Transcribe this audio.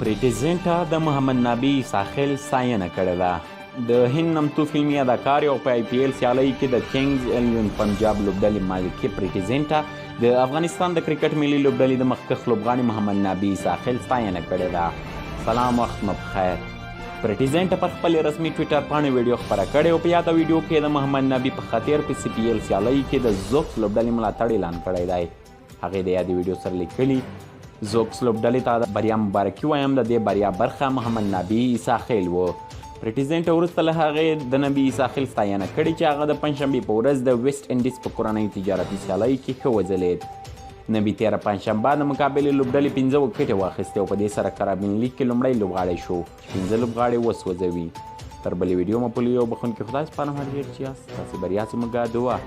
پریټیزنټه د محمد نبی ساحل ستاینه کړې ده. د هند نمتو فلمي اداکار او په IPL سیالۍ کې د کنګز 11 پنجاب لوبډلې مالکي پریټیزنټه د افغانستان د کرکټ ملي لوبډلې د مخکښ لوبغاړي محمد نبی ساحل ستاینه کړې ده. سلام، وخت مو بخیر. پریټیزنټه پر خپل رسمي ټویټر باندې ویډیو خپره کړې او په یاده ویډیو کې د محمد نبی په خاطر په CPL سیالۍ کې د زوکس لوبډلې ملاتړ اعلان کړی دی. هغې د یادې ویډیو سره لیکلي زوکس لوبډلې ته د بریا مبارکي وایم، د دې بریا برخه محمد نبی ساحل و. پریټیزنټ وروسته له هغې د نبی ساحل ستاینه کړې چې هغه د پنجشنبې په ورځ د ویسټ انډیز په کورنۍ تجارتي سیالۍ کې ښه وځلېد. نبی تېره پنجشنبه د مقابلې لوبډلې 5 وکټې واخیستې او په دې سره کرابین لیګ کې لومړی لوبغاړی شو چې 15 لوبغاړي وسوځوي. تر بلې ویډیو مو په لیو بخښونکي خدای سپارم، هر چیرې چې یاست تاسې بریا زموږ دعا.